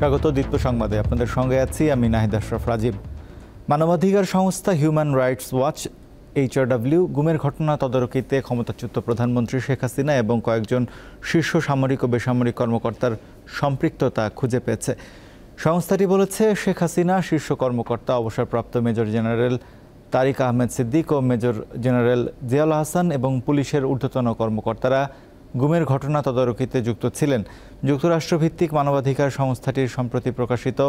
স্বাগত দীপ্ত সংবাদে আপনাদের সঙ্গে আছি আমি নাহিদ আশরাফ রাজীব। মানবাধিকার সংস্থা হিউম্যান রাইটস ওয়াচ HRW গুমের ঘটনা তদারকিতে ক্ষমতাচ্যুত প্রধানমন্ত্রী শেখ হাসিনা এবং কয়েকজন শীর্ষ সামরিক ও বেসামরিক কর্মকর্তার সম্পৃক্ততা খুঁজে পেয়েছে। সংস্থাটি বলেছে, শেখ হাসিনা, শীর্ষ কর্মকর্তা অবসরপ্রাপ্ত মেজর জেনারেল তারিক আহমেদ সিদ্দিক ও মেজর জেনারেল জিয়াউল হাসান এবং পুলিশের ঊর্ধ্বতন কর্মকর্তারা গুমের ঘটনা তদারকিতে যুক্ত ছিলেন। যুক্তরাষ্ট্রভিত্তিক মানবাধিকার সংস্থাটির সম্প্রতি প্রকাশিত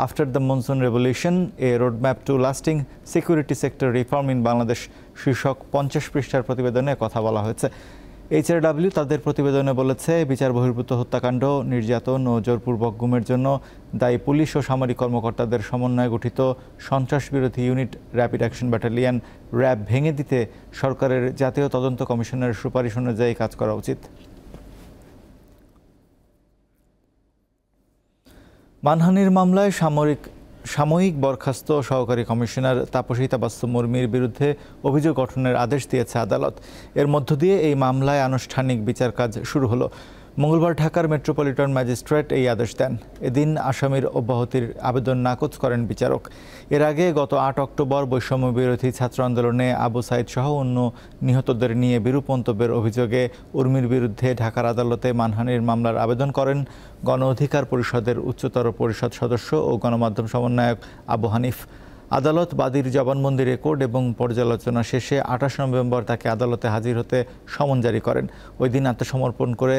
after the monsoon revolution a roadmap to lasting security sector reform in Bangladesh শীর্ষক 50 পৃষ্ঠার প্রতিবেদনে কথা বলা হয়েছে। HRW তাদের প্রতিবেদনে বলেছে, বিচার বহির্ভূত হত্যাকাণ্ড, নির্যাতন ও জোরপূর্বক গুমের জন্য দায়ী পুলিশ ও সামরিক কর্মকর্তাদের সমন্বয়ে গঠিত সন্ত্রাসবিরোধী unit rapid action battalion RAB ভেঙে দিতে সরকারের জাতীয় তদন্ত কমিশনের সুপারিশ অনুযায়ী কাজ করা উচিত। মানহানির মামলায় সাময়িক বরখাস্ত সহকারী কমিশনার তাপসী তাবাসসুম মুরমির বিরুদ্ধে অভিযোগ গঠনের আদেশ দিয়েছে আদালত। এর মধ্য দিয়ে এই মামলায় আনুষ্ঠানিক বিচার কাজ শুরু হলো। মঙ্গলবার ঢাকার মেট্রোপলিটন ম্যাজিস্ট্রেট এই আদেশ দেন। এদিন আসামির অব্যাহতির আবেদন নাকচ করেন বিচারক। এর আগে গত 8 অক্টোবর বৈষম্য বিরোধী ছাত্র আন্দোলনে আবু সাইদ সহ অন্য নিহতদের নিয়ে বিরূপ মন্তব্যের অভিযোগে উর্মির বিরুদ্ধে ঢাকার আদালতে মানহানির মামলার আবেদন করেন গণ অধিকার পরিষদের উচ্চতর পরিষদ সদস্য ও গণমাধ্যম সমন্বয়ক আবু হানিফ। আদালত বাদীর জবানবন্দি রেকর্ড এবং পর্যালোচনা শেষে 28 নভেম্বর তাকে আদালতে হাজির হতে সমন জারি করেন। ওই দিন আত্মসমর্পণ করে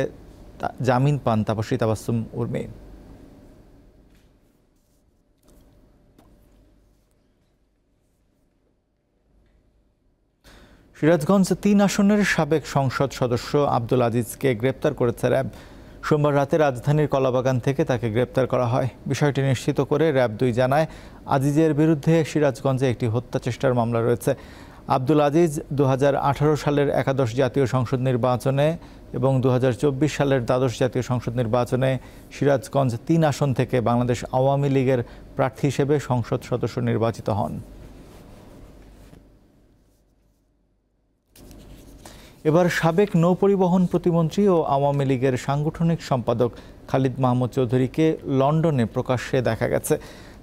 জামিন পান তাপসী তাবাসসুম উর্মি। সিরাজগঞ্জ 3 আসনের সাবেক সংসদ সদস্য আব্দুল আজিজকে গ্রেপ্তার করেছে র্যাব। সোমবার রাতে রাজধানীর কলাবাগান থেকে তাকে গ্রেপ্তার করা হয়। বিষয়টি নিশ্চিত করে র্যাব 2 জানায়, আজিজের বিরুদ্ধে সিরাজগঞ্জে একটি হত্যা চেষ্টার মামলা রয়েছে। আব্দুল আজিজ 2018 সালের একাদশ জাতীয় সংসদ নির্বাচনে এবং 2024 সালের দ্বাদশ জাতীয় সংসদ নির্বাচনে সিরাজগঞ্জ 3 আসন থেকে বাংলাদেশ আওয়ামী লীগের প্রার্থী হিসেবে সংসদ সদস্য নির্বাচিত হন। এবার সাবেক নৌপরিবহন প্রতিমন্ত্রী ও আওয়ামী লীগের সাংগঠনিক সম্পাদক খালিদ মাহমুদ চৌধুরীকে লন্ডনে প্রকাশ্যে দেখা গেছে।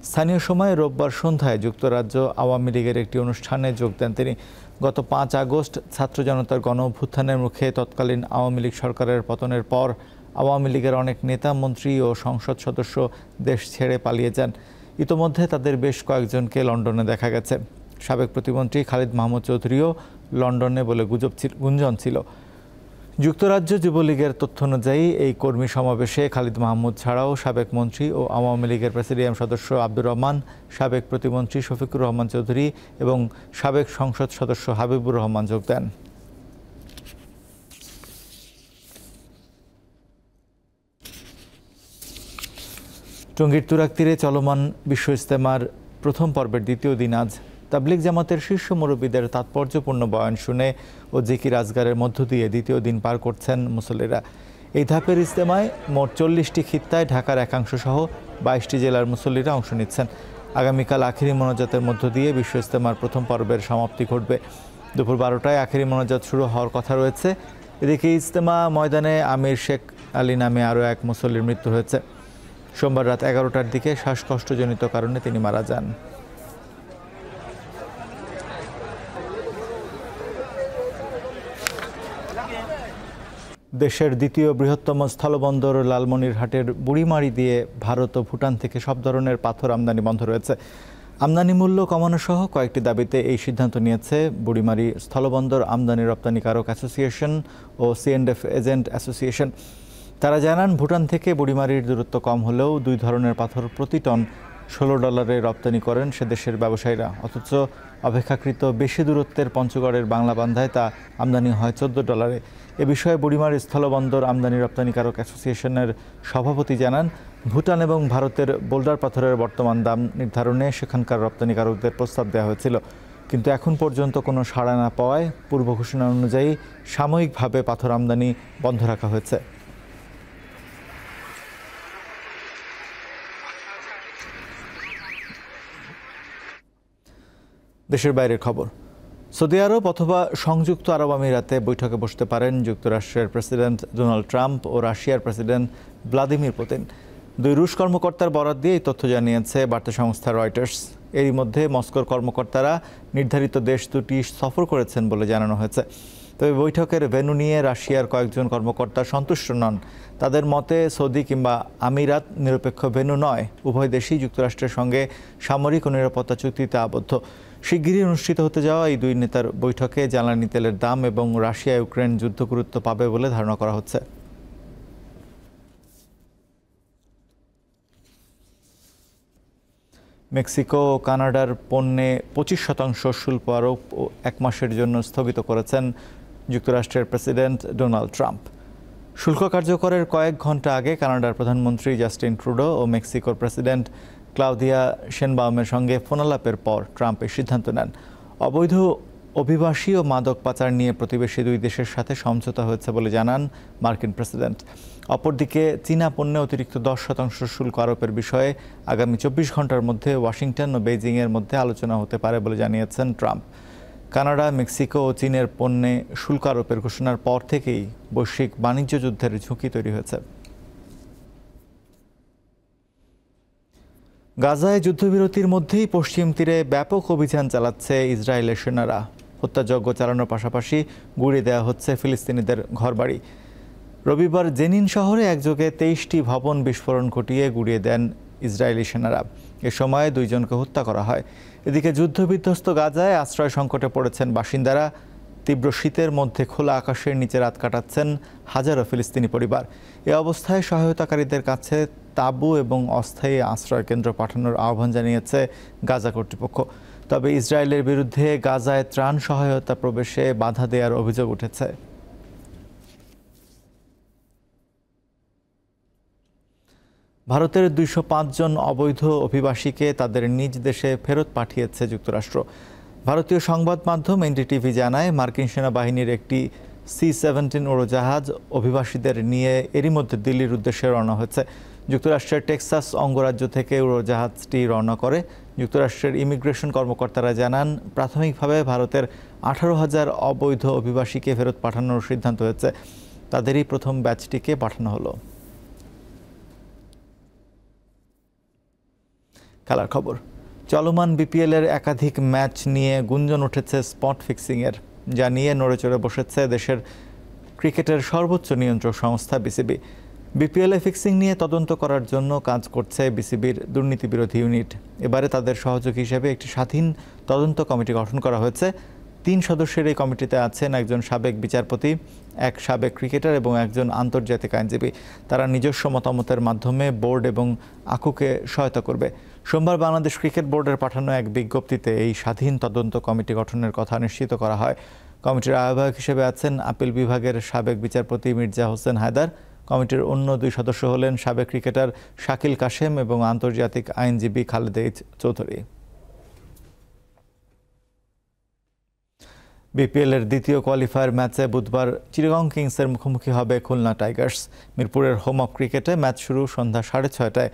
স্থানীয় সময় রোববার সন্ধ্যায় যুক্তরাজ্য আওয়ামী লীগের একটি অনুষ্ঠানে যোগ দেন তিনি। গত 5 আগস্ট ছাত্র জনতার গণ অভ্যুত্থানের মুখে তৎকালীন আওয়ামী লীগ সরকারের পতনের পর আওয়ামী লীগের অনেক নেতা, মন্ত্রী ও সংসদ সদস্য দেশ ছেড়ে পালিয়ে যান। ইতোমধ্যে তাদের বেশ কয়েকজনকে লন্ডনে দেখা গেছে। সাবেক প্রতিমন্ত্রী খালিদ মাহমুদ চৌধুরীও লন্ডনে বলে গুঞ্জন ছিল। যুক্তরাজ্য যুবলীগের তথ্য অনুযায়ী এই কর্মী সমাবেশে খালিদ মাহমুদ ছাড়াও সাবেক মন্ত্রী ও আওয়ামী লীগের প্রেসিডিয়াম সদস্য আব্দুর রহমান, সাবেক প্রতিমন্ত্রী শফিকুর রহমান চৌধুরী এবং সাবেক সংসদ সদস্য হাবিবুর রহমান যোগ দেন। টঙ্গীর তুরাগ তীরে চলমান বিশ্ব ইজতেমার প্রথম পর্বের দ্বিতীয় দিন আজ তাবলিগ জামাতের শীর্ষ মুরব্বীদের তাৎপর্যপূর্ণ বয়ান শুনে ও জিকির আজগারের মধ্য দিয়ে দ্বিতীয় দিন পার করছেন মুসল্লিরা। এই ধাপের ইজতেমায় মোট 40টি খিত্তায় ঢাকার একাংশ সহ 22টি জেলার মুসল্লিরা অংশ নিচ্ছেন। আগামীকাল আখেরি মোনাজাতের মধ্য দিয়ে বিশ্ব ইজতেমার প্রথম পর্বের সমাপ্তি ঘটবে। দুপুর 12টায় আখেরি মোনাজাত শুরু হওয়ার কথা রয়েছে। এদিকে ইজতেমা ময়দানে আমির শেখ আলী নামে আরও এক মুসল্লির মৃত্যু হয়েছে। সোমবার রাত 11টার দিকে শ্বাসকষ্টজনিত কারণে তিনি মারা যান। দেশের দ্বিতীয় বৃহত্তম স্থলবন্দর লালমনিরহাটের বুড়িমারি দিয়ে ভারত ও ভুটান থেকে সব ধরনের পাথর আমদানি বন্ধ রয়েছে। আমদানি মূল্য কমানো সহ কয়েকটি দাবিতে এই সিদ্ধান্ত নিয়েছে বুড়িমারি স্থলবন্দর আমদানি রপ্তানিকারক অ্যাসোসিয়েশন ও C&F এজেন্ট অ্যাসোসিয়েশন। তারা জানান, ভুটান থেকে বুড়িমারির দূরত্ব কম হলেও 2 ধরনের পাথর প্রতি টন $16 রপ্তানি করেন সে দেশের ব্যবসায়ীরা। অথচ অপেক্ষাকৃত বেশি দূরত্বের পঞ্চগড়ের বাংলাবান্ধায় তা আমদানি হয় $14। এ বিষয়ে বুড়িমারি স্থলবন্দর আমদানি রপ্তানিকারক অ্যাসোসিয়েশনের সভাপতি জানান, ভুটান এবং ভারতের বোল্ডার পাথরের বর্তমান দাম নির্ধারণে সেখানকার রপ্তানিকারকদের প্রস্তাব দেওয়া হয়েছিল, কিন্তু এখন পর্যন্ত কোনো সাড়া না পাওয়ায় পূর্ব ঘোষণা অনুযায়ী সাময়িকভাবে পাথর আমদানি বন্ধ রাখা হয়েছে। দেশের বাইরের খবর। সৌদি আরব অথবা সংযুক্ত আরব আমিরাতে বৈঠকে বসতে পারেন যুক্তরাষ্ট্রের প্রেসিডেন্ট ডোনাল্ড ট্রাম্প ও রাশিয়ার প্রেসিডেন্ট ভ্লাদিমির পুতিন। দুই রুশ কর্মকর্তার বরাত দিয়ে এই তথ্য জানিয়েছে বার্তা সংস্থা রয়টার্স। এরই মধ্যে মস্কোর কর্মকর্তারা নির্ধারিত দেশ দুটি সফর করেছেন বলে জানানো হয়েছে। তবে বৈঠকের ভেন্যু নিয়ে রাশিয়ার কয়েকজন কর্মকর্তা সন্তুষ্ট নন। তাদের মতে সৌদি কিংবা আমিরাত নিরপেক্ষ ভেন্যু নয়। উভয় দেশই যুক্তরাষ্ট্রের সঙ্গে সামরিক ও নিরাপত্তা চুক্তিতে আবদ্ধ। শিগগিরই অনুষ্ঠিত হতে যাওয়া এই দুই নেতার বৈঠকে জ্বালানি তেলের দাম এবং রাশিয়া ইউক্রেন যুদ্ধ গুরুত্ব পাবে বলে ধারণা করা হচ্ছে। মেক্সিকো ও কানাডার পণ্যে 25% শুল্ক আরোপ 1 মাসের জন্য স্থগিত করেছেন যুক্তরাষ্ট্রের প্রেসিডেন্ট ডোনাল্ড ট্রাম্প। শুল্ক কার্যকরের কয়েক ঘন্টা আগে কানাডার প্রধানমন্ত্রী জাস্টিন ট্রুডো ও মেক্সিকোর প্রেসিডেন্ট ক্লাউদিয়া শেনবাউমের সঙ্গে ফোনালাপের পর ট্রাম্প এই সিদ্ধান্ত নেন। অবৈধ অভিবাসী ও মাদক পাচার নিয়ে প্রতিবেশী দুই দেশের সাথে সমঝোতা হয়েছে বলে জানান মার্কিন প্রেসিডেন্ট। অপরদিকে চীনা পণ্যে অতিরিক্ত 10% শুল্ক আরোপের বিষয়ে আগামী 24 ঘন্টার মধ্যে ওয়াশিংটন ও বেইজিংয়ের মধ্যে আলোচনা হতে পারে বলে জানিয়েছেন ট্রাম্প। কানাডা, মেক্সিকো ও চীনের পণ্যে শুল্ক আরোপের ঘোষণার পর থেকেই বৈশ্বিক বাণিজ্য যুদ্ধের ঝুঁকি তৈরি হয়েছে। গাজায় যুদ্ধবিরতির মধ্যেই পশ্চিম তীরে ব্যাপক অভিযান চালাচ্ছে ইসরায়েলের সেনারা। হত্যাযজ্ঞ চালানোর পাশাপাশি গুঁড়িয়ে দেওয়া হচ্ছে ফিলিস্তিনিদের ঘরবাড়ি। রবিবার জেনিন শহরে একযোগে 23টি ভবন বিস্ফোরণ ঘটিয়ে গুঁড়িয়ে দেন ইসরায়েলি সেনারা। এ সময় 2 জনকে হত্যা করা হয়। এদিকে যুদ্ধবিধ্বস্ত গাজায় আশ্রয় সংকটে পড়েছেন বাসিন্দারা। তীব্র শীতের মধ্যে খোলা আকাশের নিচে রাত কাটাচ্ছেন হাজারো ফিলিস্তিনি পরিবার। এ অবস্থায় সহায়তাকারীদের কাছে তাঁবু এবং অস্থায়ী আশ্রয় কেন্দ্র পাঠানোর আহ্বান জানিয়েছে গাজা কর্তৃপক্ষ। তবে ইসরায়েলের বিরুদ্ধে গাজায় ত্রাণ সহায়তা প্রবেশে বাধা দেওয়ার অভিযোগ উঠেছে। ভারতের 205 জন অবৈধ অভিবাসীকে তাদের নিজ দেশে ফেরত পাঠিয়েছে যুক্তরাষ্ট্র। ভারতীয় সংবাদ মাধ্যম এনডিটিভি জানায়, মার্কিন সেনাবাহিনীর একটি C-17 উড়োজাহাজ অভিবাসীদের নিয়ে এরই মধ্যে দিল্লির উদ্দেশ্যে রওনা হয়েছে। যুক্তরাষ্ট্রের টেক্সাস অঙ্গরাজ্য থেকে উড়োজাহাজটি রওনা করে। যুক্তরাষ্ট্রের ইমিগ্রেশন কর্মকর্তারা জানান, প্রাথমিকভাবে ভারতের 18,000 অবৈধ অভিবাসীকে ফেরত পাঠানোর সিদ্ধান্ত হয়েছে। তাদেরই প্রথম ব্যাচটিকে পাঠানো হলো। খেলার খবর। চলমান বিপিএলের একাধিক ম্যাচ নিয়ে গুঞ্জন উঠেছে স্পট ফিক্সিংয়ের, যা নিয়ে নড়েচড়ে বসেছে দেশের ক্রিকেটের সর্বোচ্চ নিয়ন্ত্রক সংস্থা বিসিবি। বিপিএলে ফিক্সিং নিয়ে তদন্ত করার জন্য কাজ করছে বিসিবির দুর্নীতি বিরোধী ইউনিট। এবারে তাদের সহযোগী হিসেবে একটি স্বাধীন তদন্ত কমিটি গঠন করা হয়েছে। 3 সদস্যের এই কমিটিতে আছেন একজন সাবেক বিচারপতি, এক সাবেক ক্রিকেটার এবং একজন আন্তর্জাতিক আইনজীবী। তারা নিজস্ব মতামতের মাধ্যমে বোর্ড এবং আকুকে সহায়তা করবে। সোমবার বাংলাদেশ ক্রিকেট বোর্ডের পাঠানো এক বিজ্ঞপ্তিতে এই স্বাধীন তদন্ত কমিটি গঠনের কথা নিশ্চিত করা হয়। কমিটির আহ্বায়ক হিসেবে আছেন আপিল বিভাগের সাবেক বিচারপতি মির্জা হোসেন হায়দার। কমিটির অন্য 2 সদস্য হলেন সাবেক ক্রিকেটার শাকিল কাশেম এবং আন্তর্জাতিক আইনজীবী খালেদ চৌধুরী। বিপিএলের দ্বিতীয় কোয়ালিফায়ার ম্যাচে বুধবার চিটাগং কিংসের মুখোমুখি হবে খুলনা টাইগার্স। মিরপুরের হোম অফ ক্রিকেটে ম্যাচ শুরু সন্ধ্যা 6:30টায়।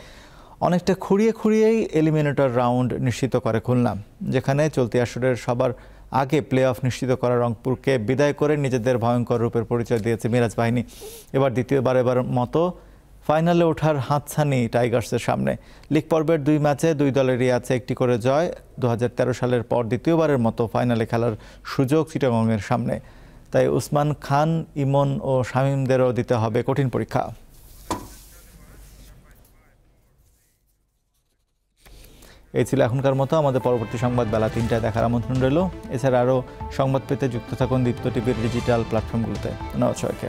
অনেকটা খুঁড়িয়েই এলিমিনেটর রাউন্ড নিশ্চিত করে খুলনা, যেখানে চলতি আসরের সবার আগে প্লে অফ নিশ্চিত করা রংপুরকে বিদায় করে নিজেদের ভয়ঙ্কর রূপের পরিচয় দিয়েছে মিরাজ বাহিনী। এবার দ্বিতীয়বারের মতো ফাইনালে ওঠার হাতছানি টাইগার্সের সামনে। লিগ পর্বের 2 ম্যাচে 2 দলেরই আছে একটি করে জয়। 2013 সালের পর দ্বিতীয়বারের মতো ফাইনালে খেলার সুযোগ চিটাগংয়ের সামনে। তাই উসমান খান, ইমন ও শামীমদেরও দিতে হবে কঠিন পরীক্ষা। এই ছিল এখনকার মতো। আমাদের পরবর্তী সংবাদ বেলা 3টায় দেখার আমন্ত্রণ রইল। এছাড়া আরও সংবাদ পেতে যুক্ত থাকুন দীপ্ত টিভির ডিজিটাল প্ল্যাটফর্মগুলোতে। ধন্যবাদ সবাইকে।